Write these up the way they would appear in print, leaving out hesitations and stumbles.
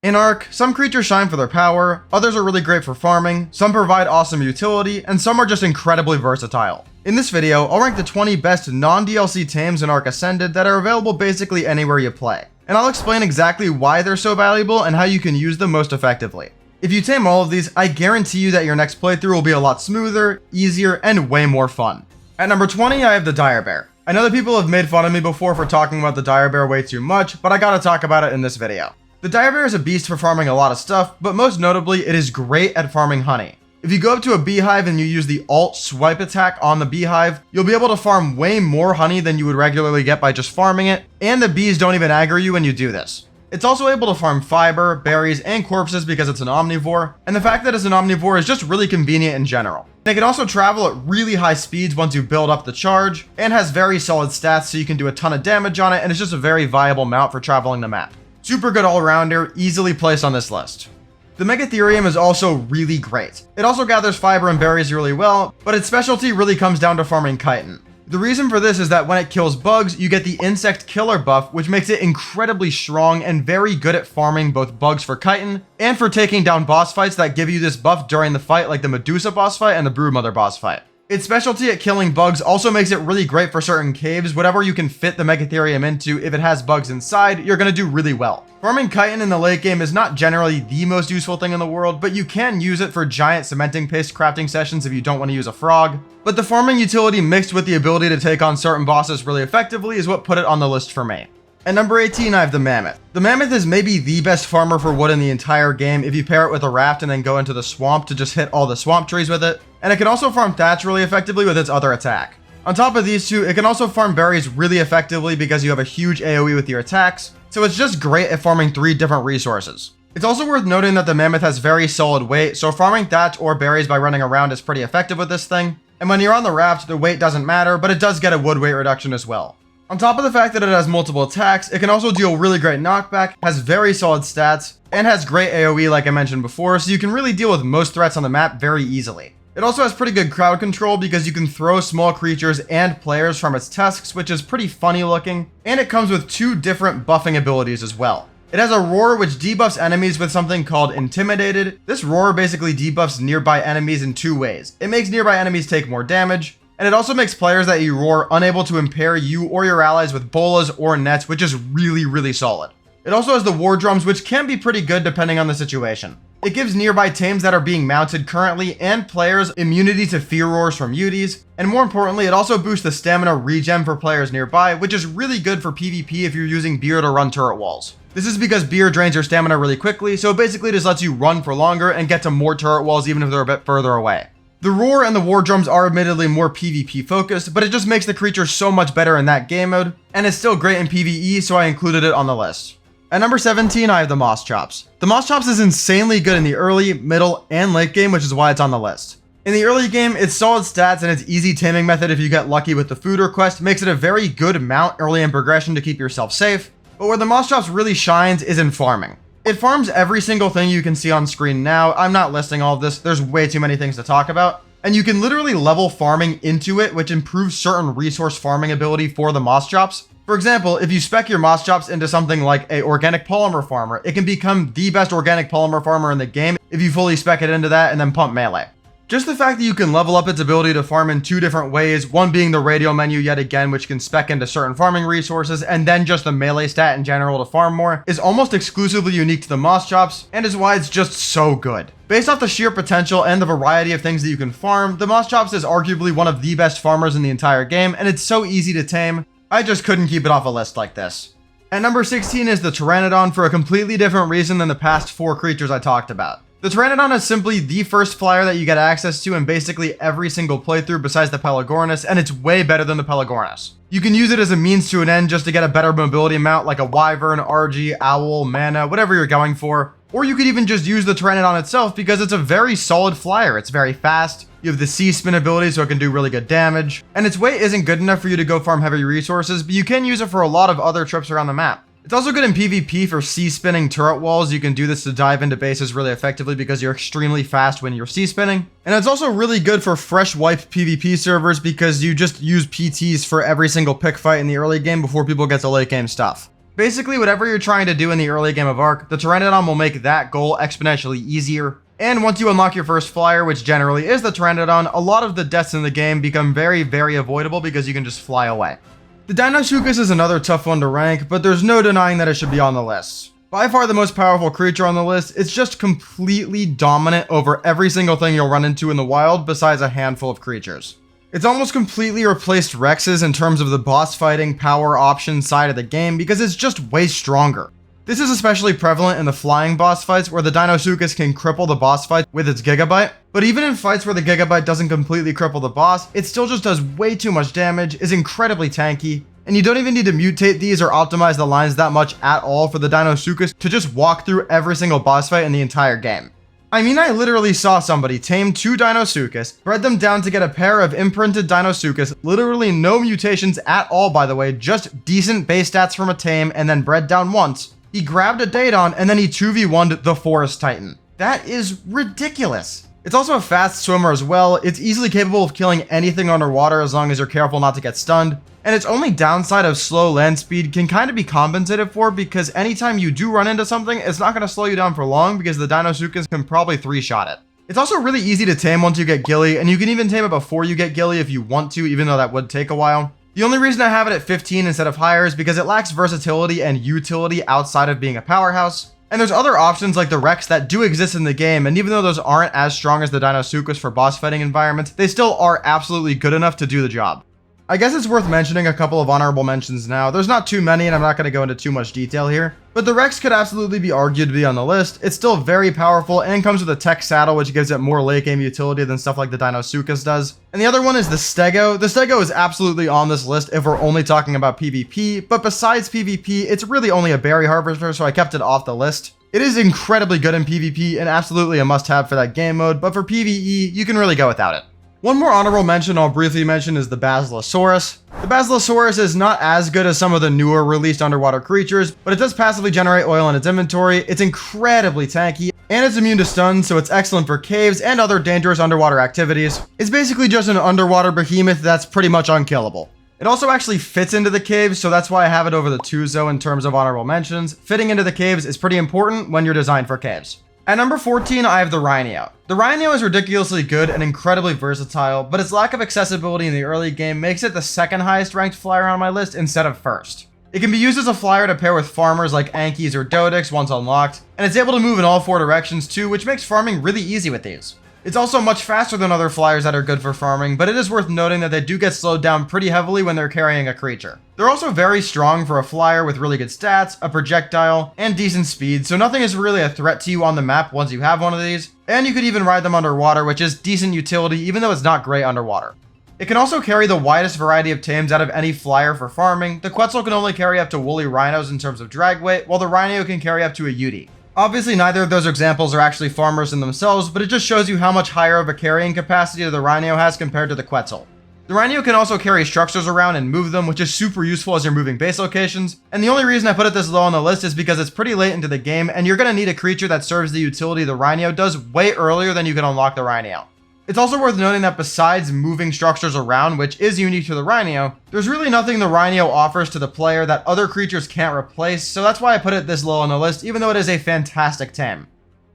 In Ark, some creatures shine for their power, others are really great for farming, some provide awesome utility, and some are just incredibly versatile. In this video, I'll rank the 20 best non-DLC tames in Ark Ascended that are available basically anywhere you play, and I'll explain exactly why they're so valuable and how you can use them most effectively. If you tame all of these, I guarantee you that your next playthrough will be a lot smoother, easier, and way more fun. At number 20, I have the Dire Bear. I know that people have made fun of me before for talking about the Dire Bear way too much, but I gotta talk about it in this video. The Dire Bear is a beast for farming a lot of stuff, but most notably, it is great at farming honey. If you go up to a beehive and you use the alt swipe attack on the beehive, you'll be able to farm way more honey than you would regularly get by just farming it, and the bees don't even aggro you when you do this. It's also able to farm fiber, berries, and corpses because it's an omnivore, and the fact that it's an omnivore is just really convenient in general. It can also travel at really high speeds once you build up the charge, and has very solid stats so you can do a ton of damage on it, and it's just a very viable mount for traveling the map. Super good all-rounder, easily placed on this list. The Megatherium is also really great. It also gathers fiber and berries really well, but its specialty really comes down to farming chitin. The reason for this is that when it kills bugs, you get the insect killer buff, which makes it incredibly strong and very good at farming both bugs for chitin and for taking down boss fights that give you this buff during the fight, like the Medusa boss fight and the Broodmother boss fight. Its specialty at killing bugs also makes it really great for certain caves. Whatever you can fit the Megatherium into, if it has bugs inside, you're going to do really well. Farming chitin in the late game is not generally the most useful thing in the world, but you can use it for giant cementing paste crafting sessions if you don't want to use a frog. But the farming utility mixed with the ability to take on certain bosses really effectively is what put it on the list for me. At number 18, I have the Mammoth. The Mammoth is maybe the best farmer for wood in the entire game if you pair it with a raft and then go into the swamp to just hit all the swamp trees with it. And it can also farm thatch really effectively with its other attack. On top of these two, it can also farm berries really effectively because you have a huge AoE with your attacks, so it's just great at farming 3 different resources. It's also worth noting that the Mammoth has very solid weight, so farming thatch or berries by running around is pretty effective with this thing. And when you're on the raft, the weight doesn't matter, but it does get a wood weight reduction as well. On top of the fact that it has multiple attacks, it can also deal really great knockback, has very solid stats, and has great AoE like I mentioned before, so you can really deal with most threats on the map very easily. It also has pretty good crowd control because you can throw small creatures and players from its tusks, which is pretty funny looking, and it comes with 2 different buffing abilities as well. It has a roar which debuffs enemies with something called Intimidated. This roar basically debuffs nearby enemies in 2 ways. It makes nearby enemies take more damage, and it also makes players that you roar unable to impair you or your allies with bolas or nets, which is really solid. It also has the war drums, which can be pretty good depending on the situation. It gives nearby tames that are being mounted currently and players immunity to fear roars from UDs, and more importantly, it also boosts the stamina regen for players nearby, which is really good for PvP if you're using beer to run turret walls. This is because beer drains your stamina really quickly, so it basically just lets you run for longer and get to more turret walls even if they're a bit further away. The roar and the war drums are admittedly more PvP focused, but it just makes the creature so much better in that game mode, and it's still great in PvE, so I included it on the list. At number 17, I have the Moss Chops. The Moss Chops is insanely good in the early, middle, and late game, which is why it's on the list. In the early game, its solid stats and its easy taming method if you get lucky with the food request makes it a very good mount early in progression to keep yourself safe, but where the Moss Chops really shines is in farming. It farms every single thing you can see on screen now. I'm not listing all of this, there's way too many things to talk about. And you can literally level farming into it, which improves certain resource farming ability for the Moss Chops. For example, if you spec your Moss Chops into something like a organic polymer farmer, it can become the best organic polymer farmer in the game if you fully spec it into that and then pump melee. Just the fact that you can level up its ability to farm in 2 different ways, one being the radial menu yet again, which can spec into certain farming resources, and then just the melee stat in general to farm more, is almost exclusively unique to the Moss Chops, and is why it's just so good. Based off the sheer potential and the variety of things that you can farm, the Moss Chops is arguably one of the best farmers in the entire game, and it's so easy to tame, I just couldn't keep it off a list like this. At number 16 is the Pteranodon for a completely different reason than the past 4 creatures I talked about. The Pteranodon is simply the first flyer that you get access to in basically every single playthrough besides the Pelagornis, and it's way better than the Pelagornis. You can use it as a means to an end just to get a better mobility mount like a Wyvern, RG, Owl, Mana, whatever you're going for. Or you could even just use the Pteranodon itself because it's a very solid flyer. It's very fast, you have the sea spin ability so it can do really good damage, and its weight isn't good enough for you to go farm heavy resources, but you can use it for a lot of other trips around the map. It's also good in PvP for sea spinning turret walls. You can do this to dive into bases really effectively because you're extremely fast when you're sea spinning. And it's also really good for fresh wipe PvP servers because you just use PTs for every single pick fight in the early game before people get to late game stuff. Basically, whatever you're trying to do in the early game of Ark, the Pteranodon will make that goal exponentially easier. And once you unlock your first flyer, which generally is the Pteranodon, a lot of the deaths in the game become very, very avoidable because you can just fly away. The Deinosuchus is another tough one to rank, but there's no denying that it should be on the list. By far the most powerful creature on the list, it's just completely dominant over every single thing you'll run into in the wild besides a handful of creatures. It's almost completely replaced Rexes in terms of the boss fighting power option side of the game because it's just way stronger. This is especially prevalent in the flying boss fights where the Deinosuchus can cripple the boss fight with its Gigabyte, but even in fights where the Gigabyte doesn't completely cripple the boss, it still just does way too much damage, is incredibly tanky, and you don't even need to mutate these or optimize the lines that much at all for the Deinosuchus to just walk through every single boss fight in the entire game. I mean, I literally saw somebody tame 2 Deinosuchus, bred them down to get a pair of imprinted Deinosuchus, literally no mutations at all by the way, just decent base stats from a tame and then bred down once. He grabbed a Daedon and then he 2v1'd the Forest Titan. That is ridiculous. It's also a fast swimmer as well. It's easily capable of killing anything underwater as long as you're careful not to get stunned. And its only downside of slow land speed can kind of be compensated for because anytime you do run into something, it's not going to slow you down for long because the Deinosuchus can probably 3-shot it. It's also really easy to tame once you get Gilly, and you can even tame it before you get Gilly if you want to, even though that would take a while. The only reason I have it at 15 instead of higher is because it lacks versatility and utility outside of being a powerhouse. And there's other options like the Rex that do exist in the game, and even though those aren't as strong as the Deinosuchus for boss fighting environments, they still are absolutely good enough to do the job. I guess it's worth mentioning a couple of honorable mentions now. There's not too many and I'm not going to go into too much detail here, but the Rex could absolutely be argued to be on the list. It's still very powerful and comes with a tech saddle which gives it more late game utility than stuff like the Deinosuchus does. And the other one is the Stego. The Stego is absolutely on this list if we're only talking about PvP, but besides PvP, it's really only a berry harvester, so I kept it off the list. It is incredibly good in PvP and absolutely a must-have for that game mode, but for PvE, you can really go without it. One more honorable mention I'll briefly mention is the Basilosaurus. The Basilosaurus is not as good as some of the newer released underwater creatures, but it does passively generate oil in its inventory, it's incredibly tanky, and it's immune to stuns, so it's excellent for caves and other dangerous underwater activities. It's basically just an underwater behemoth that's pretty much unkillable. It also actually fits into the caves, so that's why I have it over the Tuzo in terms of honorable mentions. Fitting into the caves is pretty important when you're designed for caves. At number 14, I have the Rhino. The Rhino is ridiculously good and incredibly versatile, but its lack of accessibility in the early game makes it the second highest ranked flyer on my list instead of first. It can be used as a flyer to pair with farmers like Ankies or Dodix once unlocked, and it's able to move in all 4 directions too, which makes farming really easy with these. It's also much faster than other flyers that are good for farming, but it is worth noting that they do get slowed down pretty heavily when they're carrying a creature. They're also very strong for a flyer with really good stats, a projectile, and decent speed, so nothing is really a threat to you on the map once you have one of these, and you could even ride them underwater, which is decent utility even though it's not great underwater. It can also carry the widest variety of tames out of any flyer for farming. The Quetzal can only carry up to woolly rhinos in terms of drag weight, while the Rhino can carry up to a Yeti. Obviously, neither of those examples are actually farmers in themselves, but it just shows you how much higher of a carrying capacity the Rhino has compared to the Quetzal. The Rhino can also carry structures around and move them, which is super useful as you're moving base locations. And the only reason I put it this low on the list is because it's pretty late into the game, and you're going to need a creature that serves the utility the Rhino does way earlier than you can unlock the Rhino. It's also worth noting that besides moving structures around, which is unique to the Rhino, there's really nothing the Rhino offers to the player that other creatures can't replace, so that's why I put it this low on the list, even though it is a fantastic tame.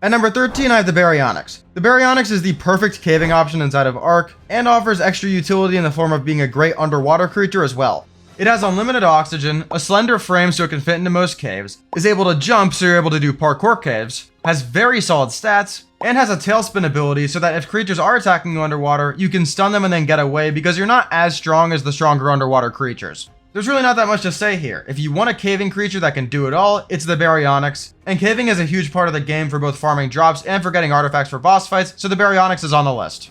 At number 13, I have the Baryonyx. The Baryonyx is the perfect caving option inside of Ark, and offers extra utility in the form of being a great underwater creature as well. It has unlimited oxygen, a slender frame so it can fit into most caves, is able to jump so you're able to do parkour caves, has very solid stats, and has a tailspin ability so that if creatures are attacking you underwater, you can stun them and then get away because you're not as strong as the stronger underwater creatures. There's really not that much to say here. If you want a caving creature that can do it all, it's the Baryonyx, and caving is a huge part of the game for both farming drops and for getting artifacts for boss fights, so the Baryonyx is on the list.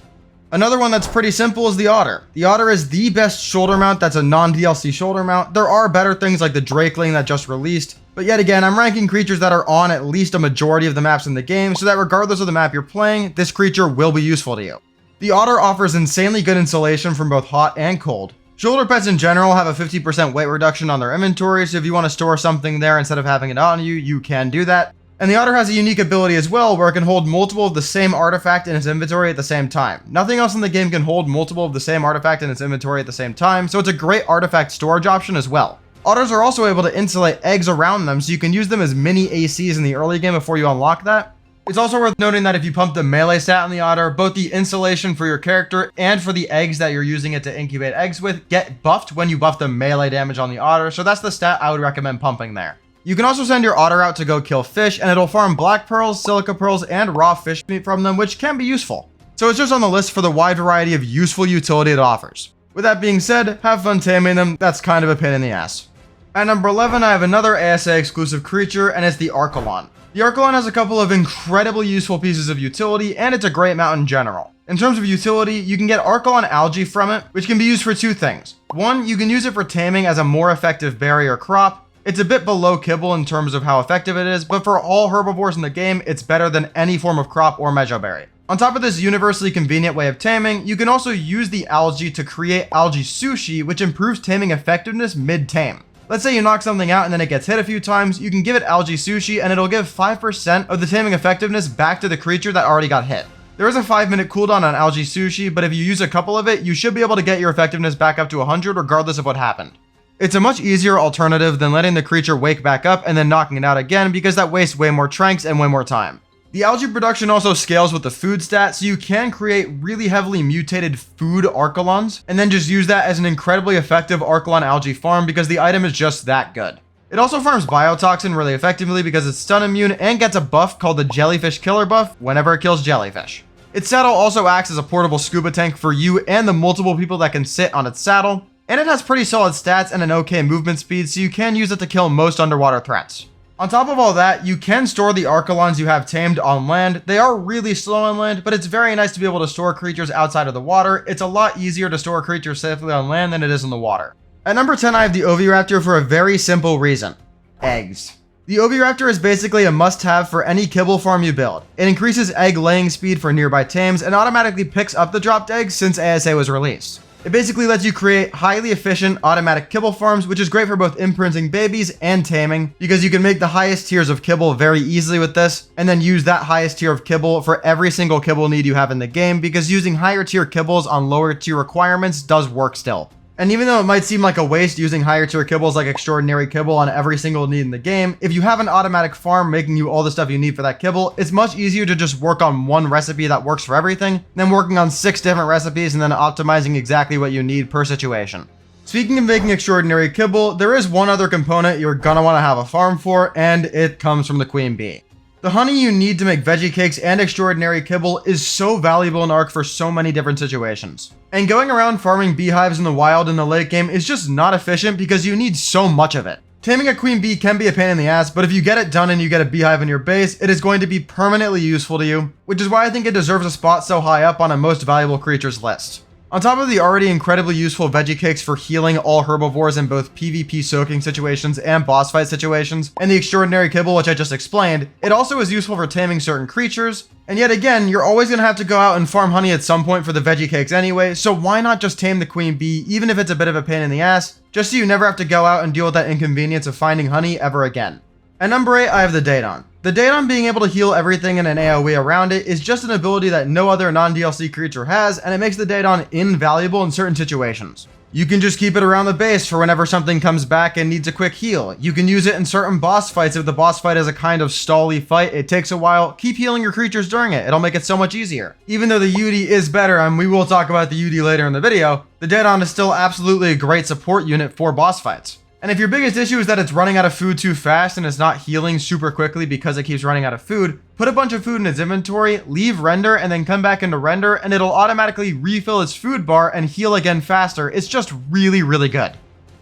Another one that's pretty simple is the Otter. The Otter is the best shoulder mount that's a non-DLC shoulder mount. There are better things like the Drakeling that just released, but yet again, I'm ranking creatures that are on at least a majority of the maps in the game, so that regardless of the map you're playing, this creature will be useful to you. The Otter offers insanely good insulation from both hot and cold. Shoulder pets in general have a 50% weight reduction on their inventory, so if you want to store something there instead of having it on you, you can do that. And the Otter has a unique ability as well, where it can hold multiple of the same artifact in its inventory at the same time. Nothing else in the game can hold multiple of the same artifact in its inventory at the same time, so it's a great artifact storage option as well. Otters are also able to insulate eggs around them, so you can use them as mini ACs in the early game before you unlock that. It's also worth noting that if you pump the melee stat on the otter, both the insulation for your character and for the eggs that you're using it to incubate eggs with get buffed when you buff the melee damage on the otter, so that's the stat I would recommend pumping there. You can also send your otter out to go kill fish, and it'll farm black pearls, silica pearls, and raw fish meat from them, which can be useful. So it's just on the list for the wide variety of useful utility it offers. With that being said, have fun taming them, that's kind of a pain in the ass. At number 11, I have another ASA exclusive creature, and it's the Archelon. The Archelon has a couple of incredibly useful pieces of utility, and it's a great mount in general. In terms of utility, you can get Archelon algae from it, which can be used for two things. One, you can use it for taming as a more effective berry or crop. It's a bit below kibble in terms of how effective it is, but for all herbivores in the game, it's better than any form of crop or mejoberry. On top of this universally convenient way of taming, you can also use the algae to create algae sushi, which improves taming effectiveness mid-tame. Let's say you knock something out and then it gets hit a few times, you can give it algae sushi and it'll give 5% of the taming effectiveness back to the creature that already got hit. There is a 5-minute cooldown on algae sushi, but if you use a couple of it, you should be able to get your effectiveness back up to 100 regardless of what happened. It's a much easier alternative than letting the creature wake back up and then knocking it out again, because that wastes way more tranks and way more time. The algae production also scales with the food stat, so you can create really heavily mutated food Archelons, and then just use that as an incredibly effective Archelon algae farm because the item is just that good. It also farms biotoxin really effectively because it's stun immune and gets a buff called the jellyfish killer buff whenever it kills jellyfish. Its saddle also acts as a portable scuba tank for you and the multiple people that can sit on its saddle, and it has pretty solid stats and an okay movement speed, so you can use it to kill most underwater threats. On top of all that, you can store the Archelons you have tamed on land. They are really slow on land, but it's very nice to be able to store creatures outside of the water. It's a lot easier to store creatures safely on land than it is in the water. At number 10, I have the Oviraptor for a very simple reason. Eggs. The Oviraptor is basically a must-have for any kibble farm you build. It increases egg laying speed for nearby tames and automatically picks up the dropped eggs since ASA was released. It basically lets you create highly efficient automatic kibble farms, which is great for both imprinting babies and taming, because you can make the highest tiers of kibble very easily with this, and then use that highest tier of kibble for every single kibble need you have in the game, because using higher tier kibbles on lower tier requirements does work still. And even though it might seem like a waste using higher tier kibbles like extraordinary kibble on every single need in the game, if you have an automatic farm making you all the stuff you need for that kibble, it's much easier to just work on one recipe that works for everything than working on 6 different recipes and then optimizing exactly what you need per situation. Speaking of making extraordinary kibble, there is one other component you're gonna want to have a farm for, and it comes from the queen bee. The honey you need to make veggie cakes and extraordinary kibble is so valuable in Ark for so many different situations. And going around farming beehives in the wild in the late game is just not efficient because you need so much of it. Taming a queen bee can be a pain in the ass, but if you get it done and you get a beehive in your base, it is going to be permanently useful to you, which is why I think it deserves a spot so high up on a most valuable creatures list. On top of the already incredibly useful veggie cakes for healing all herbivores in both PvP soaking situations and boss fight situations, and the extraordinary kibble which I just explained, it also is useful for taming certain creatures, and yet again, you're always going to have to go out and farm honey at some point for the veggie cakes anyway, so why not just tame the queen bee, even if it's a bit of a pain in the ass, just so you never have to go out and deal with that inconvenience of finding honey ever again. At number 8, I have the Daedon. The Daedon being able to heal everything in an AoE around it is just an ability that no other non-DLC creature has, and it makes the Daedon invaluable in certain situations. You can just keep it around the base for whenever something comes back and needs a quick heal. You can use it in certain boss fights if the boss fight is a kind of stally fight, it takes a while. Keep healing your creatures during it, it'll make it so much easier. Even though the UD is better, and we will talk about the UD later in the video, the Daedon is still absolutely a great support unit for boss fights. And if your biggest issue is that it's running out of food too fast and it's not healing super quickly because it keeps running out of food, put a bunch of food in its inventory, leave render, and then come back into render, and it'll automatically refill its food bar and heal again faster. It's just really, really good.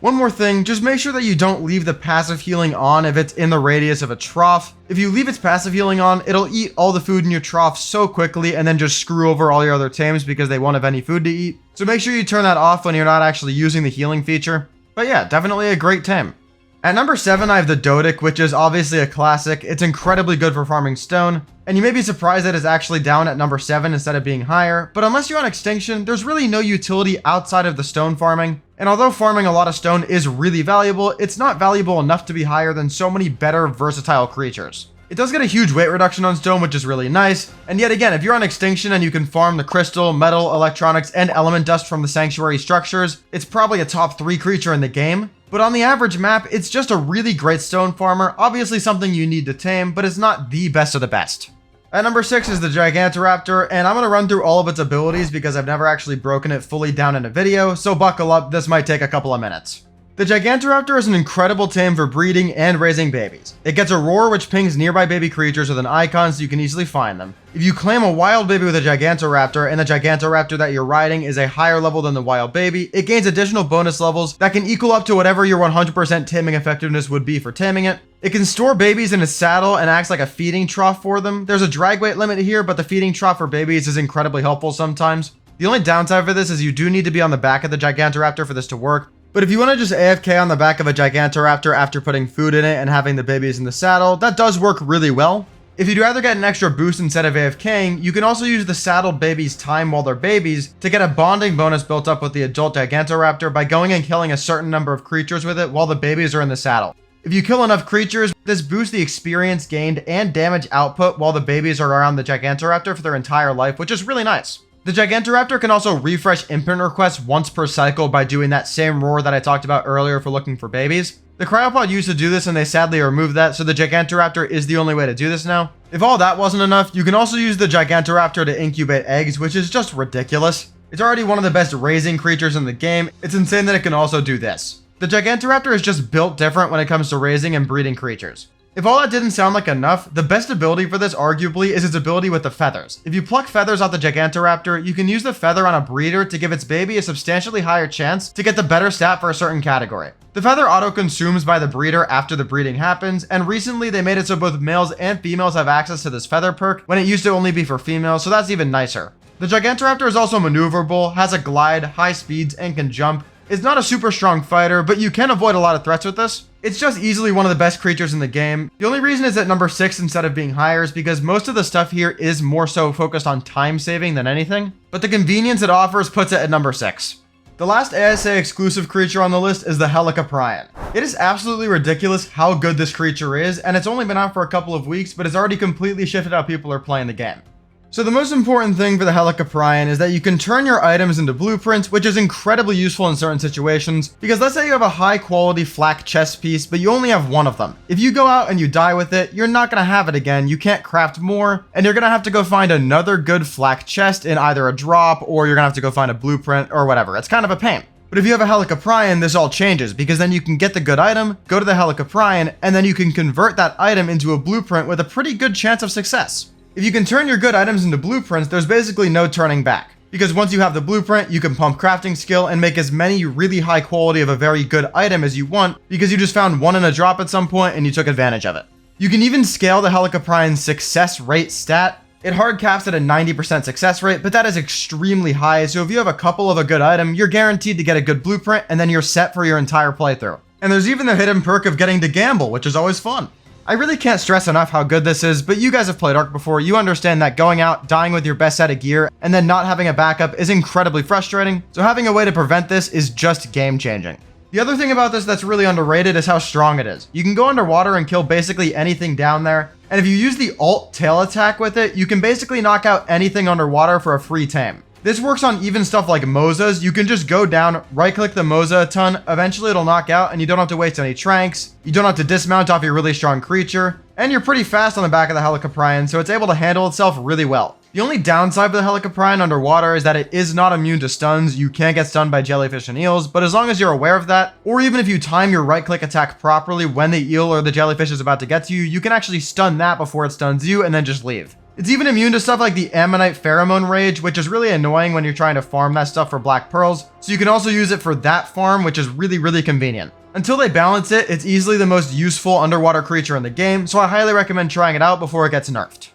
One more thing, just make sure that you don't leave the passive healing on if it's in the radius of a trough. If you leave its passive healing on, it'll eat all the food in your trough so quickly and then just screw over all your other tames because they won't have any food to eat. So make sure you turn that off when you're not actually using the healing feature. But yeah, definitely a great tame. At number 7, I have the Dodic, which is obviously a classic. It's incredibly good for farming stone, and you may be surprised that it's actually down at number 7 instead of being higher, but unless you're on extinction, there's really no utility outside of the stone farming. And although farming a lot of stone is really valuable, it's not valuable enough to be higher than so many better versatile creatures. It does get a huge weight reduction on stone, which is really nice, and yet again, if you're on extinction and you can farm the crystal, metal, electronics, and element dust from the sanctuary structures, it's probably a top 3 creature in the game. But on the average map, it's just a really great stone farmer, obviously something you need to tame, but it's not the best of the best. At number 6 is the Gigantoraptor, and I'm going to run through all of its abilities because I've never actually broken it fully down in a video, so buckle up, this might take a couple of minutes. The Gigantoraptor is an incredible tame for breeding and raising babies. It gets a roar which pings nearby baby creatures with an icon so you can easily find them. If you claim a wild baby with a Gigantoraptor and the Gigantoraptor that you're riding is a higher level than the wild baby, it gains additional bonus levels that can equal up to whatever your 100% taming effectiveness would be for taming it. It can store babies in its saddle and acts like a feeding trough for them. There's a drag weight limit here, but the feeding trough for babies is incredibly helpful sometimes. The only downside for this is you do need to be on the back of the Gigantoraptor for this to work. But if you want to just AFK on the back of a Gigantoraptor after putting food in it and having the babies in the saddle, that does work really well. If you'd rather get an extra boost instead of AFKing, you can also use the saddled babies' time while they're babies to get a bonding bonus built up with the adult Gigantoraptor by going and killing a certain number of creatures with it while the babies are in the saddle. If you kill enough creatures, this boosts the experience gained and damage output while the babies are around the Gigantoraptor for their entire life, which is really nice. The Gigantoraptor can also refresh imprint requests once per cycle by doing that same roar that I talked about earlier for looking for babies. The Cryopod used to do this and they sadly removed that, so the Gigantoraptor is the only way to do this now. If all that wasn't enough, you can also use the Gigantoraptor to incubate eggs, which is just ridiculous. It's already one of the best raising creatures in the game. It's insane that it can also do this. The Gigantoraptor is just built different when it comes to raising and breeding creatures. If all that didn't sound like enough, the best ability for this arguably is its ability with the feathers. If you pluck feathers off the Gigantoraptor, you can use the feather on a breeder to give its baby a substantially higher chance to get the better stat for a certain category. The feather auto-consumes by the breeder after the breeding happens, and recently they made it so both males and females have access to this feather perk when it used to only be for females, so that's even nicer. The Gigantoraptor is also maneuverable, has a glide, high speeds, and can jump. It's not a super strong fighter, but you can avoid a lot of threats with this. It's just easily one of the best creatures in the game. The only reason it's at number 6 instead of being higher is because most of the stuff here is more so focused on time saving than anything, but the convenience it offers puts it at number 6. The last ASA exclusive creature on the list is the Helicoprion. It is absolutely ridiculous how good this creature is, and it's only been out for a couple of weeks, but it's already completely shifted how people are playing the game. So the most important thing for the Helicoprion is that you can turn your items into blueprints, which is incredibly useful in certain situations, because let's say you have a high quality flak chest piece, but you only have one of them. If you go out and you die with it, you're not going to have it again, you can't craft more, and you're going to have to go find another good flak chest in either a drop, or you're going to have to go find a blueprint, or whatever. It's kind of a pain. But if you have a Helicoprion, this all changes, because then you can get the good item, go to the Helicoprion, and then you can convert that item into a blueprint with a pretty good chance of success. If you can turn your good items into blueprints, there's basically no turning back. Because once you have the blueprint, you can pump crafting skill and make as many really high quality of a very good item as you want, because you just found one in a drop at some point and you took advantage of it. You can even scale the Helicoprion's success rate stat. It hard caps at a 90% success rate, but that is extremely high, so if you have a couple of a good item, you're guaranteed to get a good blueprint and then you're set for your entire playthrough. And there's even the hidden perk of getting to gamble, which is always fun. I really can't stress enough how good this is, but you guys have played Ark before, you understand that going out, dying with your best set of gear, and then not having a backup is incredibly frustrating, so having a way to prevent this is just game changing. The other thing about this that's really underrated is how strong it is. You can go underwater and kill basically anything down there, and if you use the alt tail attack with it, you can basically knock out anything underwater for a free tame. This works on even stuff like Mozas. You can just go down, right click the Moza a ton, eventually it'll knock out and you don't have to waste any tranks, you don't have to dismount off your really strong creature, and you're pretty fast on the back of the Helicoprion, so it's able to handle itself really well. The only downside for the Helicoprion underwater is that it is not immune to stuns. You can get stunned by jellyfish and eels, but as long as you're aware of that, or even if you time your right click attack properly when the eel or the jellyfish is about to get to you, you can actually stun that before it stuns you and then just leave. It's even immune to stuff like the Ammonite Pheromone Rage, which is really annoying when you're trying to farm that stuff for black pearls, so you can also use it for that farm, which is really convenient. Until they balance it, it's easily the most useful underwater creature in the game, so I highly recommend trying it out before it gets nerfed.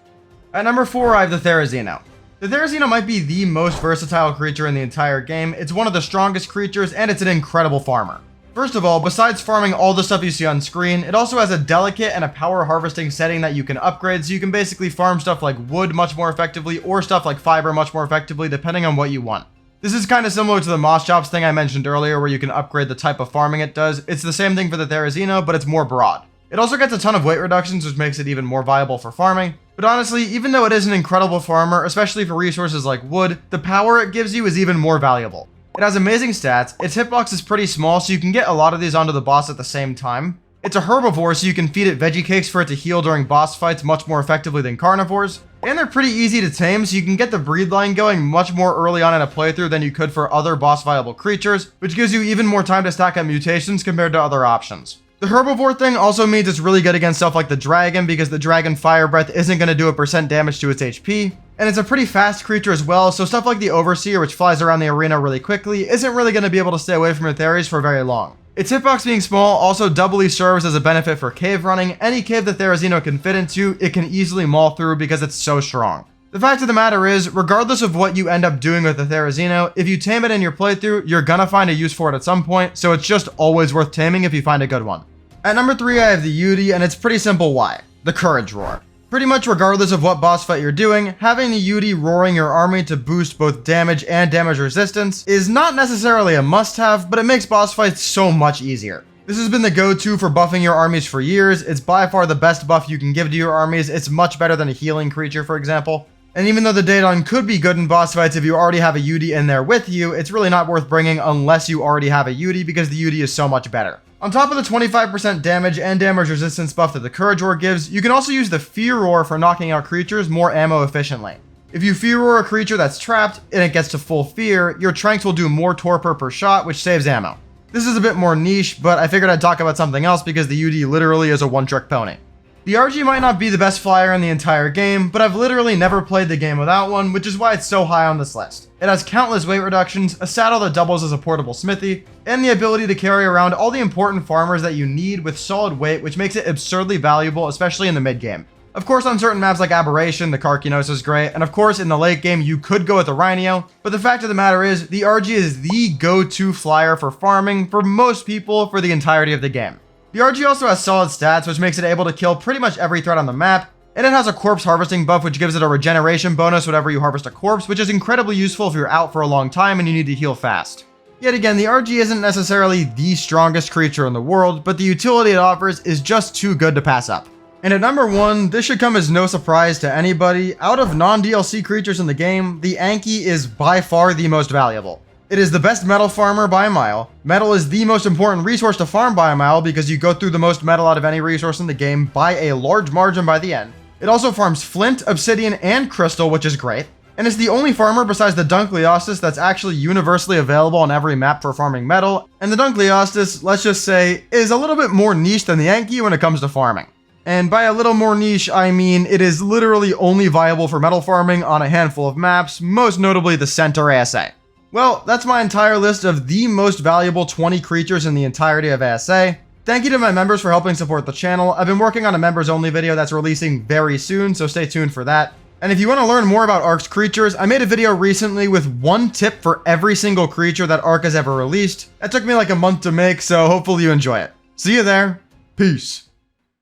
At number 4, I have the Therizino. The Therizino might be the most versatile creature in the entire game. It's one of the strongest creatures, and it's an incredible farmer. First of all, besides farming all the stuff you see on screen, it also has a delicate and a power harvesting setting that you can upgrade, so you can basically farm stuff like wood much more effectively or stuff like fiber much more effectively depending on what you want. This is kind of similar to the Moss Chops thing I mentioned earlier where you can upgrade the type of farming it does. It's the same thing for the Therizino, but it's more broad. It also gets a ton of weight reductions, which makes it even more viable for farming. But honestly, even though it is an incredible farmer, especially for resources like wood, the power it gives you is even more valuable. It has amazing stats, its hitbox is pretty small so you can get a lot of these onto the boss at the same time. It's a herbivore so you can feed it veggie cakes for it to heal during boss fights much more effectively than carnivores. And they're pretty easy to tame so you can get the breed line going much more early on in a playthrough than you could for other boss viable creatures, which gives you even more time to stack up mutations compared to other options. The herbivore thing also means it's really good against stuff like the dragon because the dragon fire breath isn't going to do a % damage to its HP. And it's a pretty fast creature as well, so stuff like the overseer, which flies around the arena really quickly, isn't really going to be able to stay away from your Theres for very long. Its hitbox being small also doubly serves as a benefit for cave running. Any cave that Therizino can fit into, it can easily maul through because it's so strong. The fact of the matter is, regardless of what you end up doing with the Therizino, if you tame it in your playthrough, you're gonna find a use for it at some point, so it's just always worth taming if you find a good one. At number 3, I have the Yudi, and it's pretty simple why. The Courage Roar. Pretty much regardless of what boss fight you're doing, having the Yudi roaring your army to boost both damage and damage resistance is not necessarily a must-have, but it makes boss fights so much easier. This has been the go-to for buffing your armies for years. It's by far the best buff you can give to your armies. It's much better than a healing creature, for example. And even though the Daedon could be good in boss fights if you already have a Yudi in there with you, it's really not worth bringing unless you already have a Yudi because the Yudi is so much better. On top of the 25% damage and damage resistance buff that the Courage Roar gives, you can also use the Fear Roar for knocking out creatures more ammo efficiently. If you Fear Roar a creature that's trapped and it gets to full fear, your Tranks will do more torpor per shot, which saves ammo. This is a bit more niche, but I figured I'd talk about something else because the UD literally is a one-trick pony. The RG might not be the best flyer in the entire game, but I've literally never played the game without one, which is why it's so high on this list. It has countless weight reductions, a saddle that doubles as a portable smithy, and the ability to carry around all the important farmers that you need with solid weight, which makes it absurdly valuable, especially in the mid-game. Of course, on certain maps like Aberration, the Karkinos is great, and of course in the late game you could go with the Rhinio, but the fact of the matter is, the RG is the go-to flyer for farming for most people for the entirety of the game. The RG also has solid stats, which makes it able to kill pretty much every threat on the map, and it has a corpse harvesting buff, which gives it a regeneration bonus whenever you harvest a corpse, which is incredibly useful if you're out for a long time and you need to heal fast. Yet again, the RG isn't necessarily the strongest creature in the world, but the utility it offers is just too good to pass up. And at number 1, this should come as no surprise to anybody, out of non-DLC creatures in the game, the Anki is by far the most valuable. It is the best metal farmer by a mile. Metal is the most important resource to farm by a mile because you go through the most metal out of any resource in the game by a large margin by the end. It also farms flint, obsidian, and crystal, which is great. And it's the only farmer besides the Dunkleostis that's actually universally available on every map for farming metal. And the Dunkleostis, let's just say, is a little bit more niche than the Anki when it comes to farming. And by a little more niche, I mean it is literally only viable for metal farming on a handful of maps, most notably the Centaur ASA. Well, that's my entire list of the most valuable 20 creatures in the entirety of ASA. Thank you to my members for helping support the channel. I've been working on a members only video that's releasing very soon, so stay tuned for that. And if you want to learn more about Ark's creatures, I made a video recently with one tip for every single creature that Ark has ever released. That took me like a month to make, so hopefully you enjoy it. See you there. Peace.